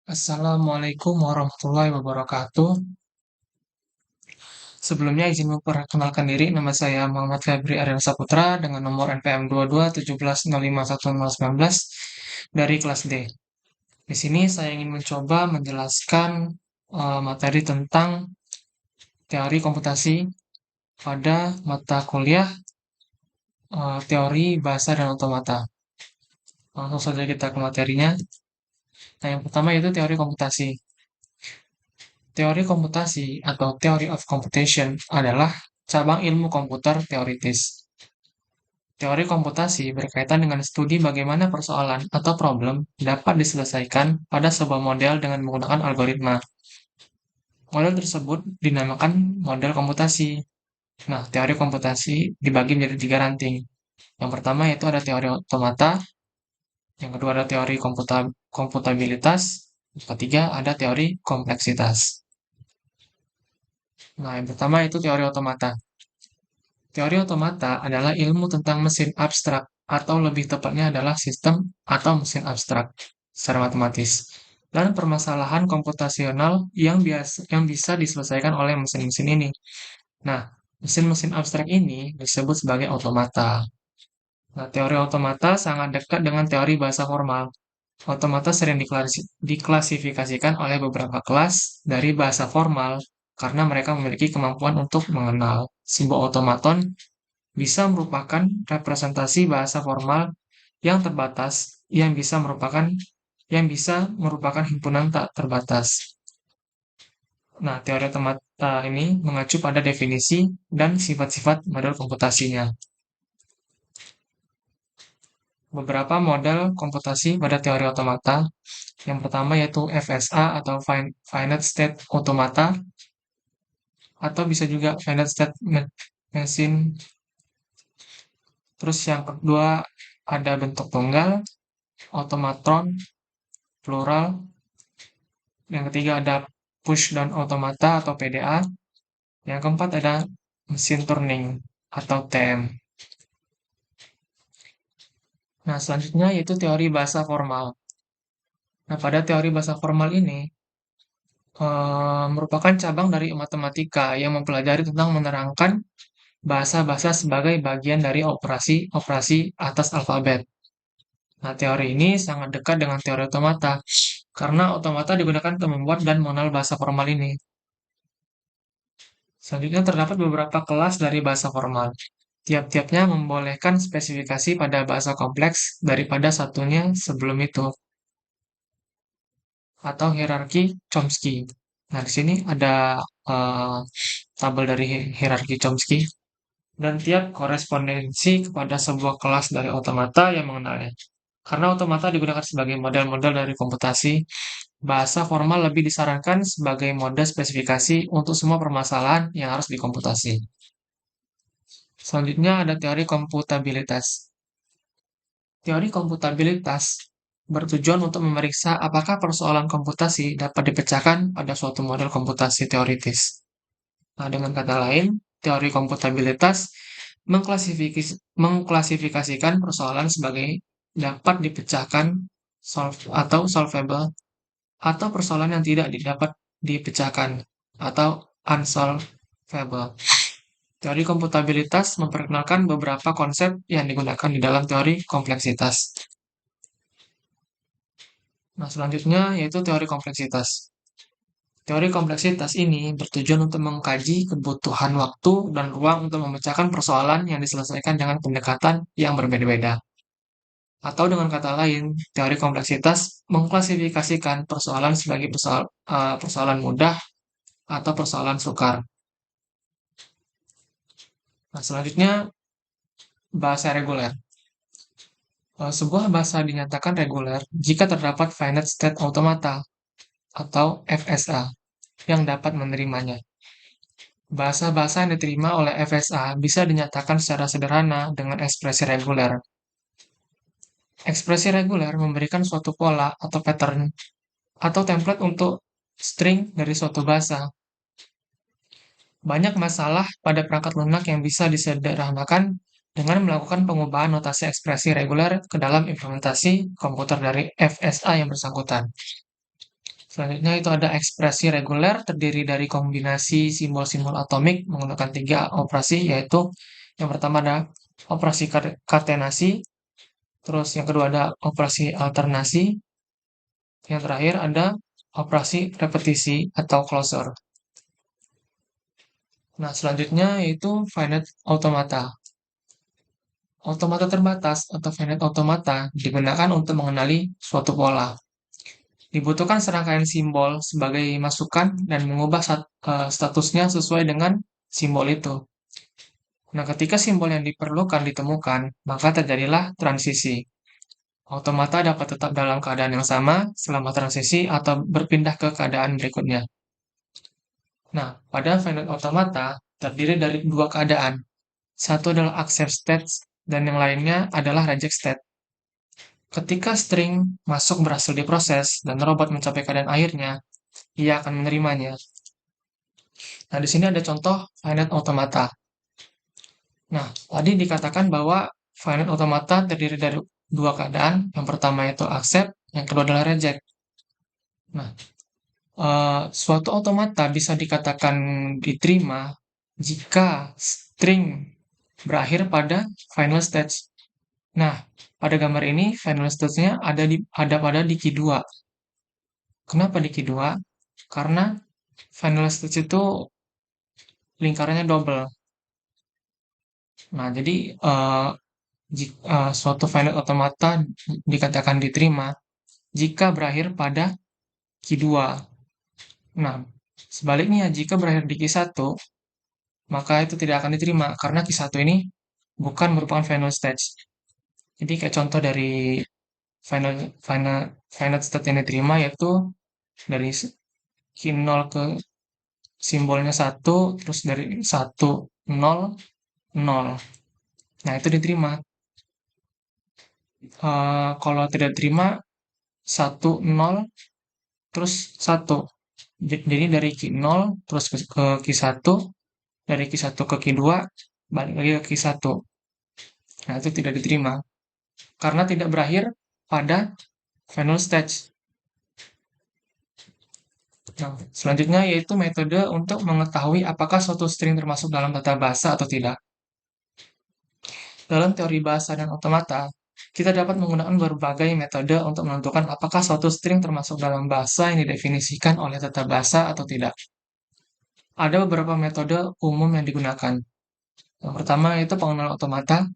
Assalamualaikum warahmatullahi wabarakatuh. Sebelumnya izin memperkenalkan diri, nama saya Muhammad Febri Aryan Saputra dengan nomor NPM 22 17 05 1019 dari kelas D. Di sini saya ingin mencoba menjelaskan materi tentang teori komputasi pada mata kuliah teori bahasa dan otomata. Langsung saja kita ke materinya. Nah, yang pertama yaitu teori komputasi. Teori komputasi atau Theory of Computation adalah cabang ilmu komputer teoritis. Teori komputasi berkaitan dengan studi bagaimana persoalan atau problem dapat diselesaikan pada sebuah model dengan menggunakan algoritma. Model tersebut dinamakan model komputasi. Nah, teori komputasi dibagi menjadi 3 ranting. Yang pertama yaitu ada teori otomata, yang kedua ada teori komputabilitas, yang ketiga ada teori kompleksitas. Nah, yang pertama itu teori otomata. Teori otomata adalah ilmu tentang mesin abstrak, atau lebih tepatnya adalah sistem atau mesin abstrak secara matematis, dan permasalahan komputasional yang bisa diselesaikan oleh mesin-mesin ini. Nah, mesin-mesin abstrak ini disebut sebagai otomata. Nah, teori otomata sangat dekat dengan teori bahasa formal. Otomata sering diklasifikasikan oleh beberapa kelas dari bahasa formal karena mereka memiliki kemampuan untuk mengenal. Sebuah otomaton bisa merupakan representasi bahasa formal yang terbatas yang bisa merupakan himpunan tak terbatas. Nah, teori otomata ini mengacu pada definisi dan sifat-sifat model komputasinya. Beberapa model komputasi pada teori otomata. Yang pertama yaitu FSA atau Finite State Automata, atau bisa juga Finite State Machine. Terus yang kedua ada bentuk tunggal, automatron, plural. Yang ketiga ada push down automata atau PDA. Yang keempat ada mesin Turing atau TM. Nah, selanjutnya yaitu teori bahasa formal. Nah, pada teori bahasa formal ini merupakan cabang dari matematika yang mempelajari tentang menerangkan bahasa-bahasa sebagai bagian dari operasi-operasi atas alfabet. Nah, teori ini sangat dekat dengan teori otomata, karena otomata digunakan untuk membuat dan mengenal bahasa formal ini. Selanjutnya terdapat beberapa kelas dari bahasa formal. Tiap-tiapnya membolehkan spesifikasi pada bahasa kompleks daripada satunya sebelum itu, atau hierarki Chomsky. Nah, di sini ada tabel dari hierarki Chomsky, dan tiap korespondensi kepada sebuah kelas dari otomata yang mengenalnya. Karena otomata digunakan sebagai model-model dari komputasi, bahasa formal lebih disarankan sebagai mode spesifikasi untuk semua permasalahan yang harus dikomputasi. Selanjutnya ada teori komputabilitas. Teori komputabilitas bertujuan untuk memeriksa apakah persoalan komputasi dapat dipecahkan pada suatu model komputasi teoritis. Nah, dengan kata lain, teori komputabilitas mengklasifikasikan persoalan sebagai dapat dipecahkan atau solvable, atau persoalan yang tidak dapat dipecahkan atau unsolvable. Teori komputabilitas memperkenalkan beberapa konsep yang digunakan di dalam teori kompleksitas. Nah, selanjutnya yaitu teori kompleksitas. Teori kompleksitas ini bertujuan untuk mengkaji kebutuhan waktu dan ruang untuk memecahkan persoalan yang diselesaikan dengan pendekatan yang berbeda-beda. Atau dengan kata lain, teori kompleksitas mengklasifikasikan persoalan sebagai persoalan mudah atau persoalan sukar. Nah, selanjutnya bahasa reguler. Sebuah bahasa dinyatakan reguler jika terdapat finite state automata atau FSA yang dapat menerimanya. Bahasa-bahasa yang diterima oleh FSA bisa dinyatakan secara sederhana dengan ekspresi reguler. Ekspresi reguler memberikan suatu pola atau pattern atau template untuk string dari suatu bahasa. Banyak masalah pada perangkat lunak yang bisa disederhanakan dengan melakukan pengubahan notasi ekspresi reguler ke dalam implementasi komputer dari FSA yang bersangkutan. Selanjutnya itu ada ekspresi reguler terdiri dari kombinasi simbol-simbol atomik menggunakan 3 operasi, yaitu yang pertama ada operasi katenasi, terus yang kedua ada operasi alternasi, yang terakhir ada operasi repetisi atau closure. Nah, selanjutnya yaitu finite automata. Automata terbatas atau finite automata digunakan untuk mengenali suatu pola. Dibutuhkan serangkaian simbol sebagai masukan dan mengubah statusnya sesuai dengan simbol itu. Nah, ketika simbol yang diperlukan ditemukan, maka terjadilah transisi. Automata dapat tetap dalam keadaan yang sama selama transisi atau berpindah ke keadaan berikutnya. Nah, pada finite automata terdiri dari 2 keadaan. Satu adalah accept state dan yang lainnya adalah reject state. Ketika string masuk berhasil diproses dan robot mencapai keadaan akhirnya, ia akan menerimanya. Nah, di sini ada contoh finite automata. Nah, tadi dikatakan bahwa finite automata terdiri dari 2 keadaan. Yang pertama itu accept, yang kedua adalah reject. Nah, suatu automata bisa dikatakan diterima jika string berakhir pada final stage. Nah, pada gambar ini final stage-nya ada pada di key 2. Kenapa di key 2? Karena final stage itu lingkarannya double. Nah, jadi suatu finite automata dikatakan diterima jika berakhir pada key 2. Nah, sebaliknya jika berakhir di key 1, maka itu tidak akan diterima karena key 1 ini bukan merupakan final stage. Jadi kayak contoh dari final final finite state yang diterima yaitu dari key 0 ke simbolnya 1, terus dari 1 0 0. Nah, itu diterima. Kalau tidak terima 1 0 terus 1. Jadi dari key 0 terus ke key 1, dari key 1 ke key 2, balik lagi ke key 1. Nah, itu tidak diterima karena tidak berakhir pada final stage. Nah, selanjutnya yaitu metode untuk mengetahui apakah suatu string termasuk dalam tata bahasa atau tidak. Dalam teori bahasa dan otomata, kita dapat menggunakan berbagai metode untuk menentukan apakah suatu string termasuk dalam bahasa yang didefinisikan oleh tata bahasa atau tidak. Ada beberapa metode umum yang digunakan. Yang pertama itu pengenalan otomata.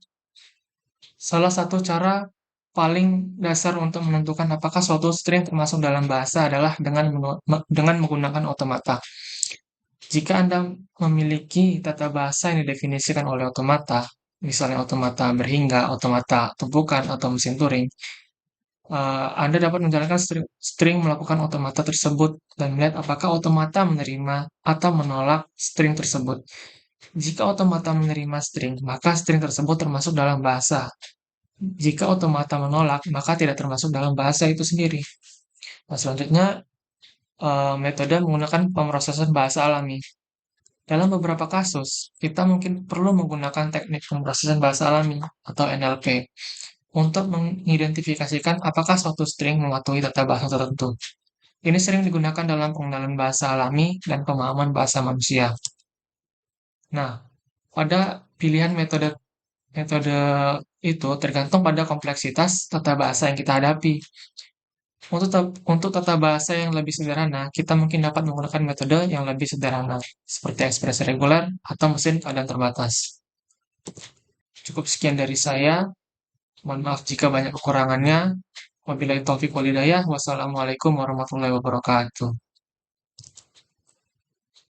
Salah satu cara paling dasar untuk menentukan apakah suatu string termasuk dalam bahasa adalah dengan menggunakan otomata. Jika Anda memiliki tata bahasa yang didefinisikan oleh otomata, misalnya otomata berhingga, otomata tumpukan, atau mesin Turing, Anda dapat menjalankan string melakukan otomata tersebut dan melihat apakah otomata menerima atau menolak string tersebut. Jika otomata menerima string, maka string tersebut termasuk dalam bahasa. Jika otomata menolak, maka tidak termasuk dalam bahasa itu sendiri. Nah, selanjutnya, metode menggunakan pemrosesan bahasa alami. Dalam beberapa kasus, kita mungkin perlu menggunakan teknik pemrosesan bahasa alami atau NLP untuk mengidentifikasikan apakah suatu string mematuhi tata bahasa tertentu. Ini sering digunakan dalam pengenalan bahasa alami dan pemahaman bahasa manusia. Nah, pada pilihan metode metode itu tergantung pada kompleksitas tata bahasa yang kita hadapi. Untuk tata bahasa yang lebih sederhana, kita mungkin dapat menggunakan metode yang lebih sederhana, seperti ekspresi reguler atau mesin keadaan terbatas. Cukup sekian dari saya. Mohon maaf jika banyak kekurangannya. Wabillahi taufiq walhidayah. Wassalamualaikum warahmatullahi wabarakatuh.